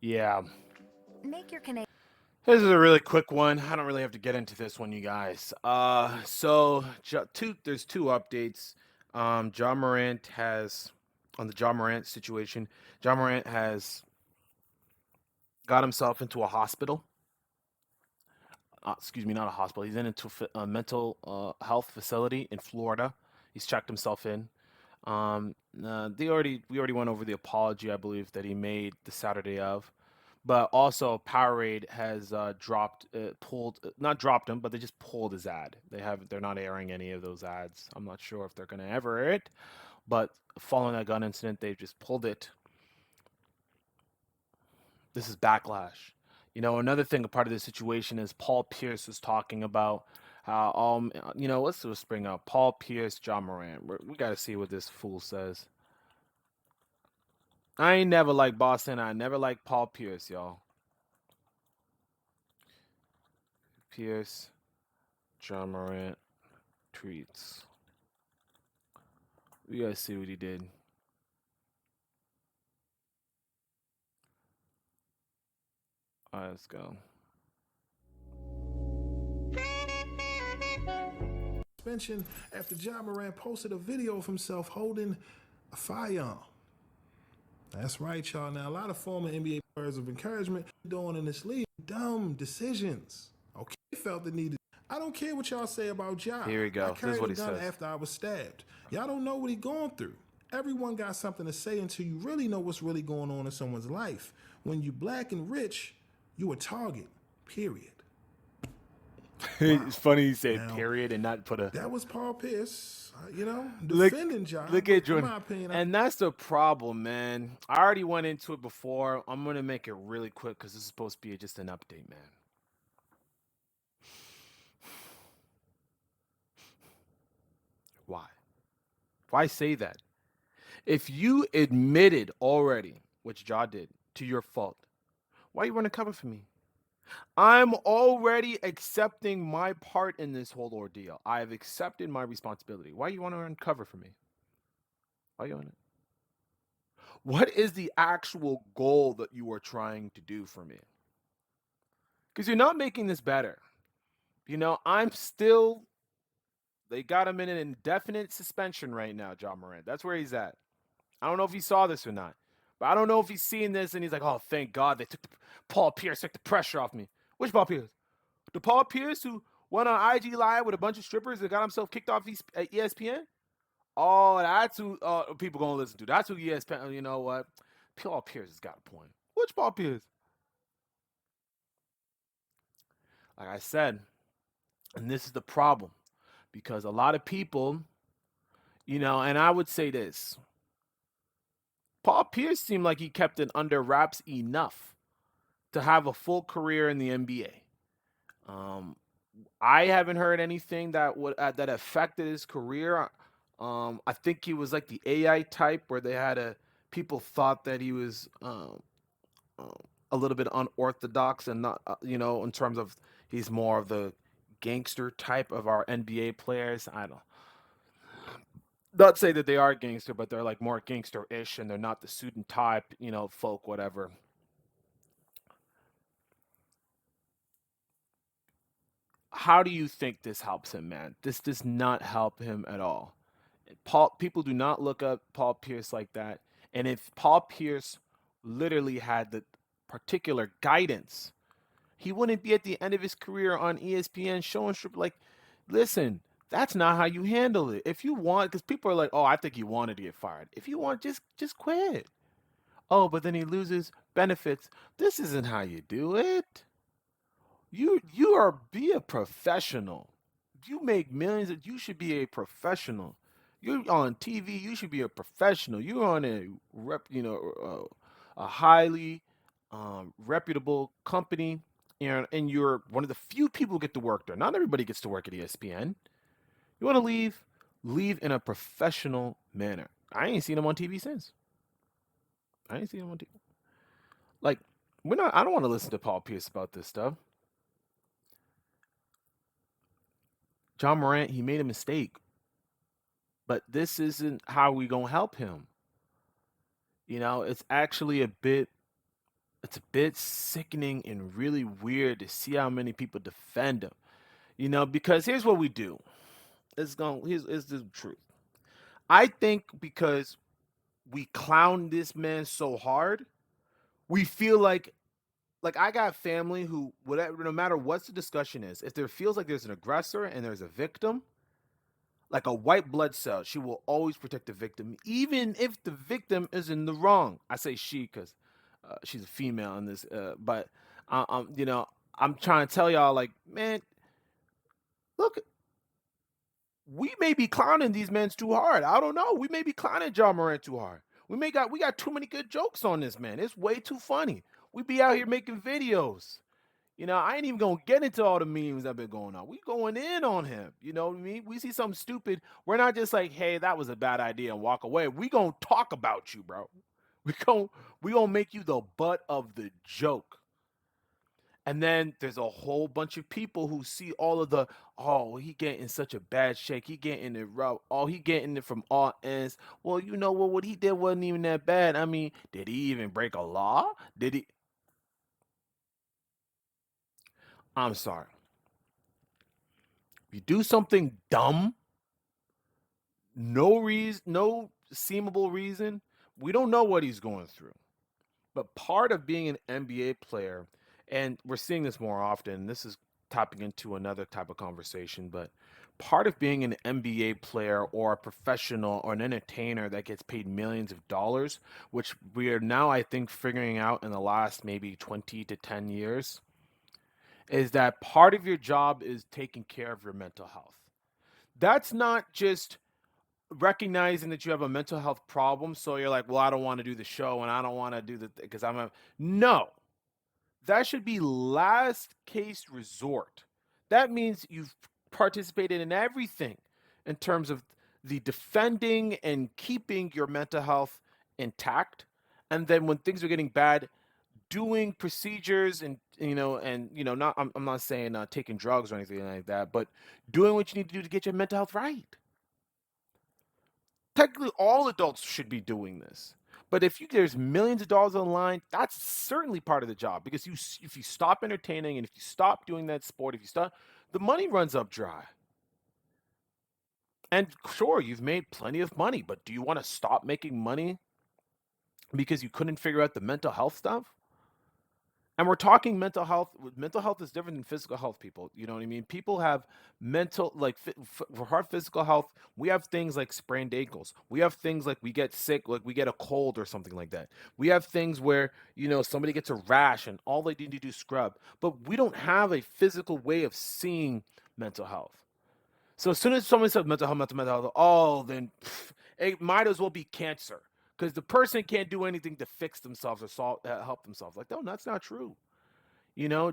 Yeah. Make your Canadian. This is a really quick one. I don't really have to get into this one, you guys. There's two updates. Ja Morant has on the Ja Morant situation. Ja Morant has got himself into a hospital. Excuse me, not a hospital. He's into a mental health facility in Florida. He's checked himself in. We already went over the apology I believe that he made the Saturday of. But also, Powerade has pulled, not dropped him, but they just pulled his ad. They're not airing any of those ads. I'm not sure if they're gonna ever air it, but following that gun incident, they've just pulled it. This is backlash. Another thing, a part of the situation is Paul Pierce was talking about how, let's just bring up Paul Pierce, Ja Morant. We got to see what this fool says. I ain't never liked Boston. I never liked Paul Pierce, y'all. Pierce, Ja Morant tweets. We gotta see what he did. All right, let's go. Suspension after Ja Morant posted a video of himself holding a firearm. That's right, y'all. Now, a lot of former NBA players of encouragement doing in this league dumb decisions. Okay, felt the need. I don't care what y'all say about Ja. Here we I go. This is carried what a he gun says. after I was stabbed. Y'all don't know what he going through. Everyone got something to say until you really know what's really going on in someone's life. When you black and rich, you a target. Period. Wow. It's funny you say Now, period and not put a that was Paul Pierce, look. defending Ja. Look But at in Jordan, my opinion, and that's the problem, man. I already went into it before. I'm gonna make it really quick because this is supposed to be just an update, man. Why? Why say that? If you admitted already, which Ja did, to your fault, why you running cover for me? I'm already accepting my part in this whole ordeal. I have accepted my responsibility. Why you want to uncover for me? Why you want it? What is the actual goal that you are trying to do for me? Because you're not making this better. I'm still. They got him in an indefinite suspension right now, John Morant. That's where he's at. I don't know if he saw this or not, but I don't know if he's seeing this and he's like, "Oh, thank God they Paul Pierce took the pressure off me." Which Paul Pierce? The Paul Pierce who went on IG Live with a bunch of strippers and got himself kicked off ESPN? Oh, that's who people gonna listen to. That's who ESPN. You know what? Paul Pierce has got a point. Which Paul Pierce? Like I said, and this is the problem because a lot of people, and I would say this: Paul Pierce seemed like he kept it under wraps enough to have a full career in the NBA. I haven't heard anything that affected his career. I think he was like the AI type where they had people thought that he was um, a little bit unorthodox and not in terms of he's more of the gangster type of our NBA players. I don't not say that they are gangster, but they're like more gangster-ish and they're not the suit and tie, folk, whatever. How do you think this helps him, man? This does not help him at all. People do not look up Paul Pierce like that. And if Paul Pierce literally had the particular guidance, he wouldn't be at the end of his career on ESPN showing strip like, listen, that's not how you handle it. If you want, because people are like, oh, I think he wanted to get fired. If you want, just quit. Oh, but then he loses benefits. This isn't how you do it. Be a professional. You make millions. You should be a professional. You're on TV. You should be a professional. You're on a highly reputable company, and you're one of the few people who get to work there. Not everybody gets to work at ESPN. You want to leave in a professional manner. I ain't seen him on TV since. I ain't seen him on TV. Like, we're not. I don't want to listen to Paul Pierce about this stuff. John Morant, he made a mistake, but this isn't how we gonna help him. It's actually a bit. it's a bit sickening and really weird to see how many people defend him. Because here's what we do. Here's the truth. I think because we clown this man so hard, we feel like I got family who whatever no matter what the discussion is, if there feels like there's an aggressor and there's a victim, like a white blood cell, she will always protect the victim, even if the victim is in the wrong. I say she because she's a female in this, but I'm trying to tell y'all, like, man, look, we may be clowning these men too hard. I don't know. We may be clowning Ja Morant too hard. We got too many good jokes on this man. It's way too funny. We be out here making videos. I ain't even gonna get into all the memes that been going on. We going in on him. You know what I mean? We see something stupid. We're not just like, hey, that was a bad idea and walk away. We gonna talk about you, bro. We gonna make you the butt of the joke. And then there's a whole bunch of people who see all of the, oh, he getting such a bad shake. He getting it rough. Oh, he getting it from all ends. Well, you know what? What he did wasn't even that bad. I mean, did he even break a law? Did he? I'm sorry. If you do something dumb, no reason, no seemable reason, we don't know what he's going through. But part of being an NBA player, and we're seeing this more often, this is tapping into another type of conversation, but part of being an NBA player or a professional or an entertainer that gets paid millions of dollars, which we are now, I think, figuring out in the last maybe 20 to 10 years, is that part of your job is taking care of your mental health. That's not just recognizing that you have a mental health problem. So you're like, well, I don't want to do the show and I don't want to do the because I'm a no. That should be last case resort. That means you've participated in everything in terms of the defending and keeping your mental health intact. And then when things are getting bad, doing procedures and not I'm not saying taking drugs or anything like that, but doing what you need to do to get your mental health right. Technically, all adults should be doing this. But there's millions of dollars on the line, that's certainly part of the job because if you stop entertaining and if you stop doing that sport, if you stop, the money runs up dry. And sure, you've made plenty of money, but do you want to stop making money because you couldn't figure out the mental health stuff? And we're talking mental health. Mental health is different than physical health, people. You know what I mean? People have mental, like for hard physical health, we have things like sprained ankles. We have things like we get sick, like we get a cold or something like that. We have things where, somebody gets a rash and all they need to do is scrub. But we don't have a physical way of seeing mental health. So as soon as someone says mental health, oh, then it might as well be cancer because the person can't do anything to fix themselves or help themselves. Like, no, that's not true.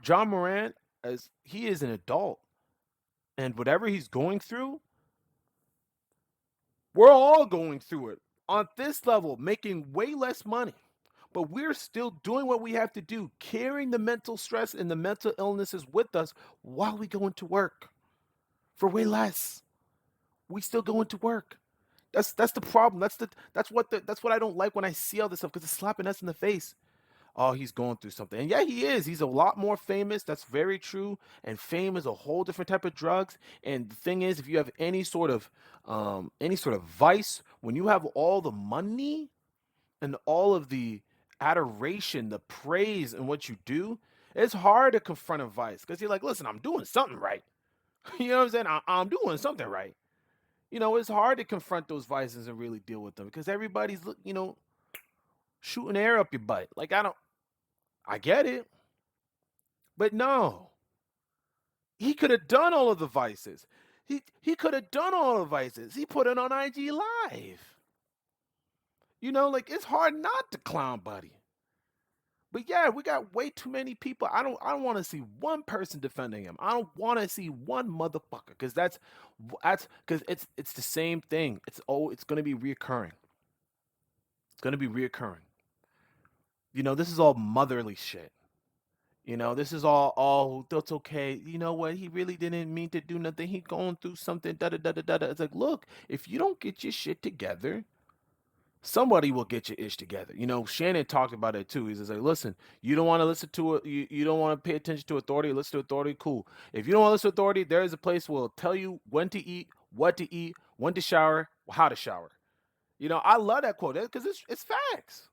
John Morant, as he is an adult, and whatever he's going through, we're all going through it on this level, making way less money. But we're still doing what we have to do, carrying the mental stress and the mental illnesses with us while we go into work for way less. We still go into work. That's the problem. That's what I don't like when I see all this stuff because it's slapping us in the face. Oh, he's going through something. And yeah, he is. He's a lot more famous. That's very true. And fame is a whole different type of drugs. And the thing is, if you have any sort of vice, when you have all the money and all of the adoration, the praise and what you do, it's hard to confront a vice because you're like, listen, I'm doing something right. You know what I'm saying? I'm doing something right. It's hard to confront those vices and really deal with them because everybody's, shooting air up your butt. Like, I get it, but no, he could have done all of the vices. He could have done all the vices. He put it on IG Live. Like it's hard not to clown Buddy. But yeah, we got way too many people. I don't want to see one person defending him. I don't want to see one motherfucker because that's because it's the same thing. It's gonna be reoccurring. It's gonna be reoccurring. This is all motherly shit. This is all that's okay. You know what? He really didn't mean to do nothing. He going through something. Da da da da da. It's like, look, if you don't get your shit together, somebody will get your ish together. Shannon talked about it too. He's just like, listen, you don't want to listen to it, you don't want to pay attention to authority, listen to authority, cool. If you don't want to listen to authority, there is a place where it'll tell you when to eat, when to shower, how to shower. I love that quote because it's facts.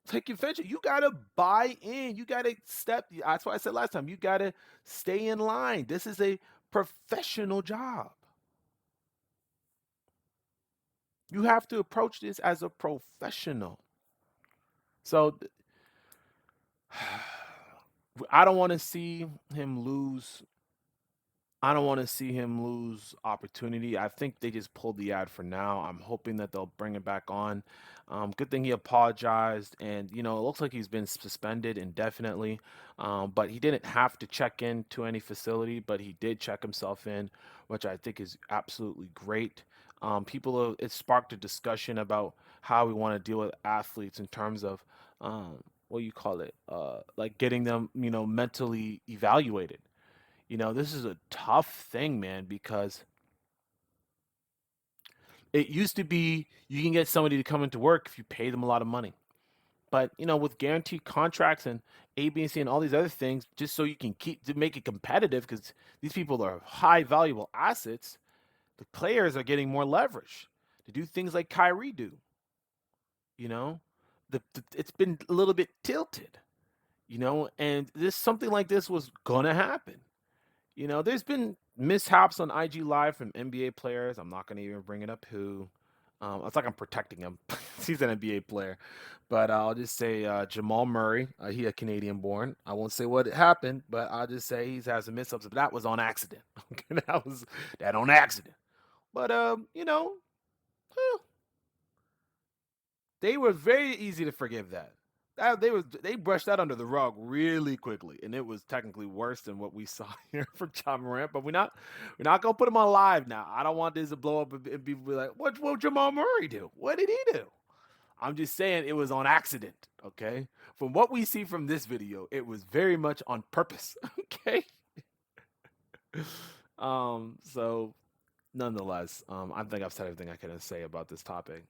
Take advantage. You gotta buy in. You gotta step. That's why I said last time. You gotta stay in line. This is a professional job. You have to approach this as a professional. So I don't want to see him lose. I don't want to see him lose opportunity. I think they just pulled the ad for now. I'm hoping that they'll bring it back on. Good thing he apologized, and it looks like he's been suspended indefinitely. But he didn't have to check in to any facility, but he did check himself in, which I think is absolutely great. It sparked a discussion about how we want to deal with athletes in terms of what you call it, like getting them, mentally evaluated. This is a tough thing, man, because it used to be you can get somebody to come into work if you pay them a lot of money. But, with guaranteed contracts and A, B, and C and all these other things, just so you can keep to make it competitive, because these people are high valuable assets, the players are getting more leverage to do things like Kyrie do. You know, it's been a little bit tilted, and something like this was gonna happen. There's been mishaps on IG Live from NBA players. I'm not going to even bring it up who. It's like I'm protecting him. He's an NBA player. But I'll just say Jamal Murray. He a Canadian born. I won't say what happened, but I'll just say he's had some mishaps. But that was on accident. Okay, that was that on accident. But eh, they were very easy to forgive that. They brushed that under the rug really quickly, and it was technically worse than what we saw here from Ja Morant. But we're not gonna put him on live now. I don't want this to blow up and be like, what Jamal Murray do? What did he do? I'm just saying it was on accident. Okay, from what we see from this video, it was very much on purpose. Okay. So nonetheless, I think I've said everything I can say about this topic.